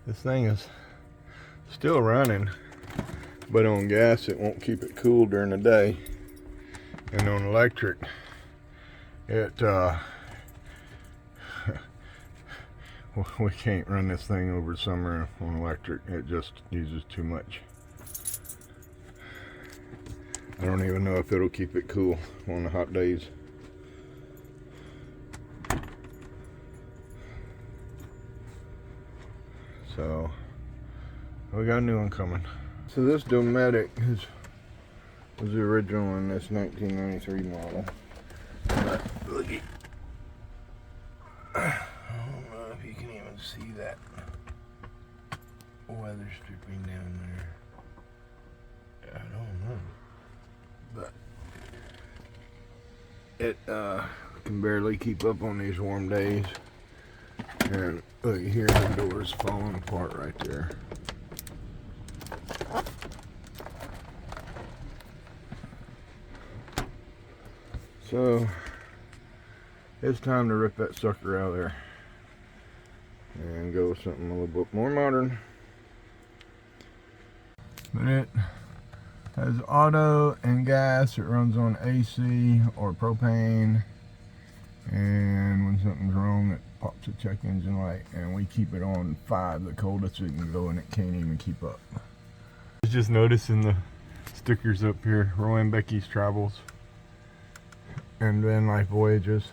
This thing is still running, but on gas it won't keep it cool during the day, and on electric it we can't run this thing over summer on electric. It just uses too much. I don't even know if it'll keep it cool on the hot days. So we got a new one coming. So this Dometic was the original in this 1993 model. But looky, I don't know if you can even see that weather stripping down there. I don't know, but it can barely keep up on these warm days. And look here, the door's falling apart right there. So it's time to rip that sucker out of there and go with something a little bit more modern. But it has auto and gas. It runs on AC or propane, and when something's wrong it pops a check engine light, and we keep it on 5, the coldest it can go, and it can't even keep up. I was just noticing the stickers up here: Roy and Becky's Travels, and Van Life Voyages,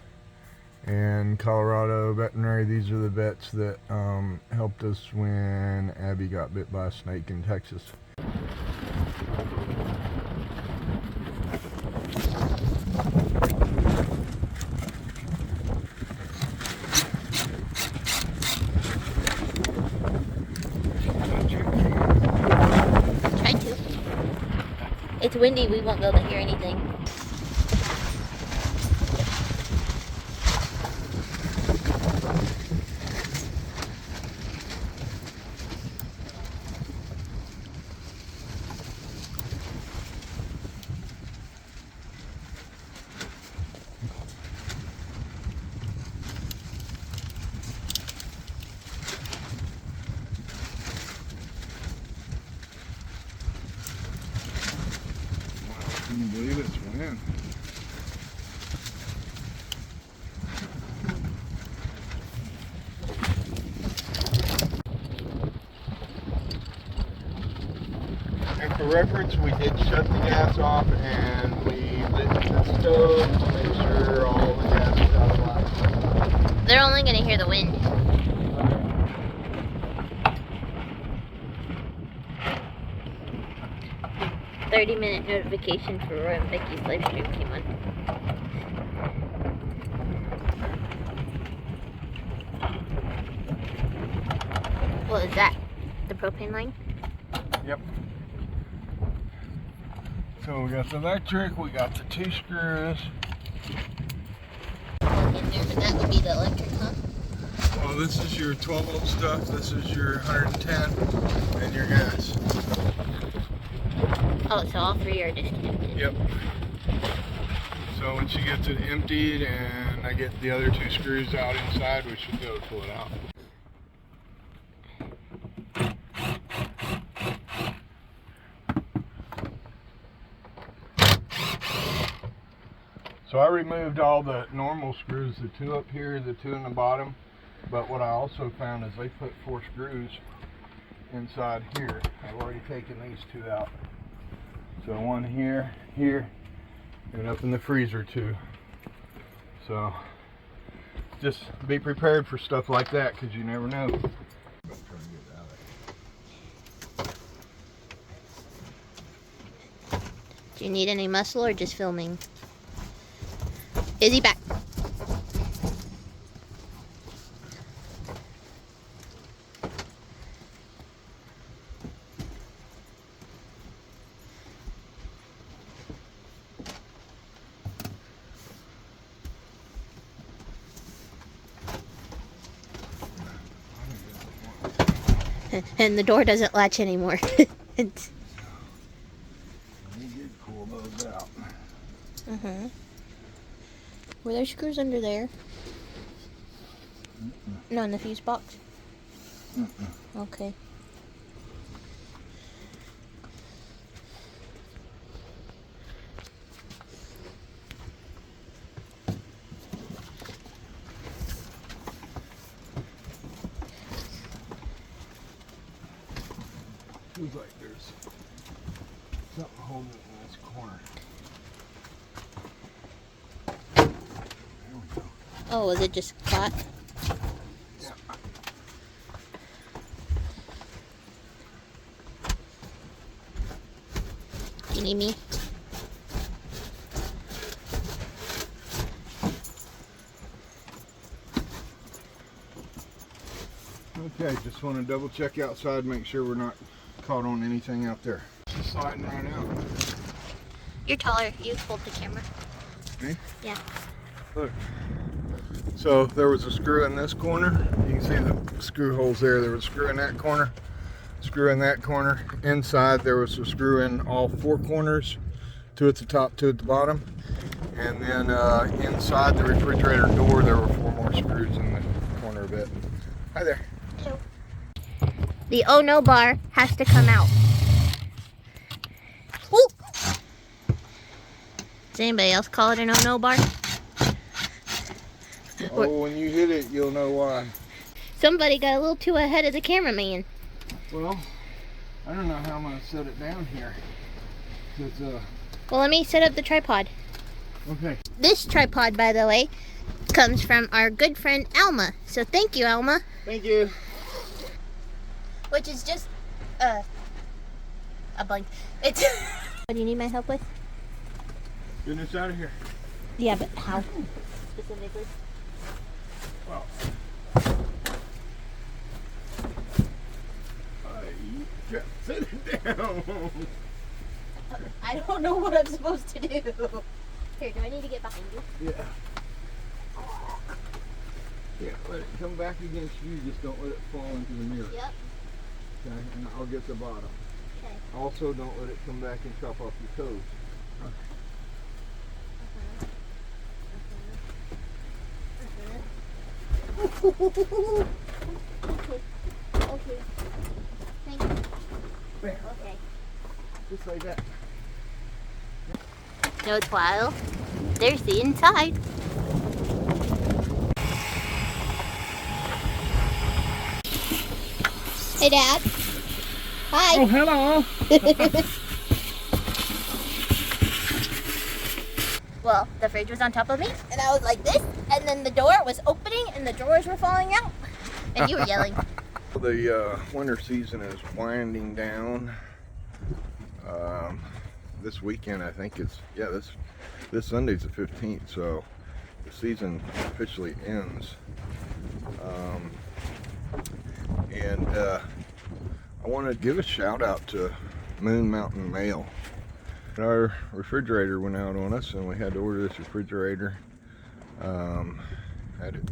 and Colorado Veterinary. These are the vets that helped us when Abby got bit by a snake in Texas. It's windy, we won't be able to hear anything. Can you believe it's wind? And for reference, we did shut the gas off and we lit the stove to make sure all the gas is out of line. They're only going to hear the wind. 30-minute notification for Roy and Becky's live stream came on. What is that? The propane line? Yep. So we got the electric, we got the 2 screws. In there, but that would be the electric, huh? Well, this is your 12 volt stuff, this is your 110, and your gas. Oh, so all 3 are disconnected. Yep. So once she gets it emptied and I get the other 2 screws out inside, we should be able to pull it out. So I removed all the normal screws, the 2 up here, the 2 in the bottom. But what I also found is they put 4 screws inside here. I've already taken these 2 out. So 1 here, here, and up in the freezer too. So just be prepared for stuff like that, because you never know. Do you need any muscle or just filming? Izzy, back. And the door doesn't latch anymore. Pull those out. Were there screws under there? No, in the fuse box? Okay. Feels like there's something holding it in this corner. There we go. Oh, was it just caught? Yeah. You need me? Okay, just want to double check outside, make sure we're not caught on anything out there. Just sliding right out. You're taller. You hold the camera. Me? Yeah. Look. So there was a screw in this corner. You can see the screw holes there. There was a screw in that corner, screw in that corner. Inside there was a screw in all four corners, two at the top, two at the bottom. And then inside the refrigerator door there were four more screws in the corner of it. Hi there. The oh no bar has to come out. Woo! Does anybody else call it an oh no bar? Oh, when you hit it, you'll know why. Somebody got a little too ahead of the cameraman. Well, I don't know how I'm going to set it down here. Well, let me set up the tripod. Okay. This tripod, by the way, comes from our good friend Alma. So thank you, Alma. Thank you. Which is just a blank. It's. What do you need my help with? Getting this out of here. Yeah, but how specifically? Well, you can't set it down. I don't know what I'm supposed to do. Here, do I need to get behind you? Yeah. Yeah, let it come back against you. Just don't let it fall into the mirror. Yep. Okay, and I'll get the bottom. Okay. Also, don't let it come back and chop off your toes. Okay. Okay. Thank you. There. Okay. Just like that. No, it's wild. There's the inside. Hey, Dad. Hi. Oh, hello. Well, the fridge was on top of me, and I was like this, and then the door was opening, and the drawers were falling out, and you were yelling. The winter season is winding down. This weekend, I think it's, yeah, this Sunday's the 15th, so the season officially ends. I want to give a shout out to Moon Mountain Mail. Our refrigerator went out on us, and we had to order this refrigerator. Had it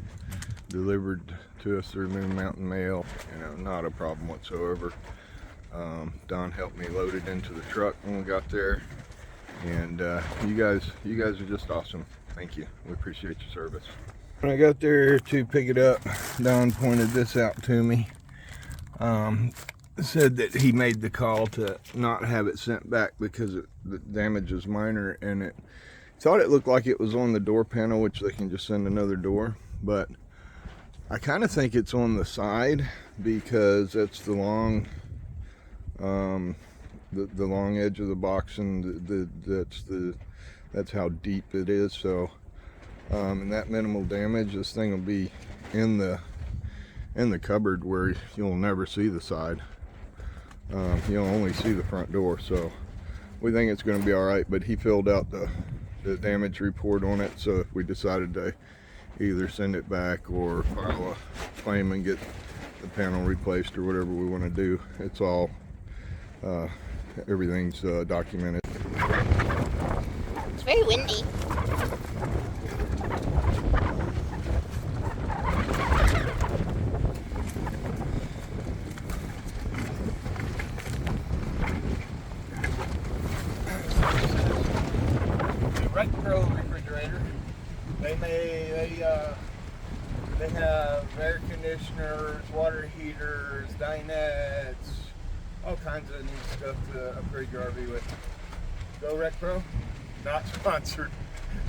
delivered to us through Moon Mountain Mail. You know, not a problem whatsoever. Don helped me load it into the truck when we got there, and you guys are just awesome. Thank you. We appreciate your service. When I got there to pick it up, Don pointed this out to me. Said that he made the call to not have it sent back because the damage is minor, and it thought it looked like it was on the door panel, which they can just send another door, but I kind of think it's on the side because that's the long the long edge of the box, and that's how deep it is. So and that minimal damage, this thing will be in the cupboard where you'll never see the side. You'll only see the front door, so we think it's going to be all right. But he filled out the damage report on it, so if we decided to either send it back or file a claim and get the panel replaced or whatever we want to do, it's all everything's documented. It's very windy. Refrigerator. They have air conditioning conditioners, water heaters, dinettes, all kinds of neat stuff to upgrade your RV with. Go Rec Pro? Not sponsored.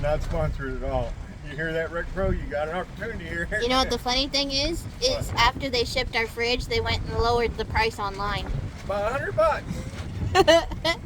Not sponsored at all. You hear that, Rec Pro? You got an opportunity here. You know what the funny thing is? Is after they shipped our fridge, they went and lowered the price online. About $100.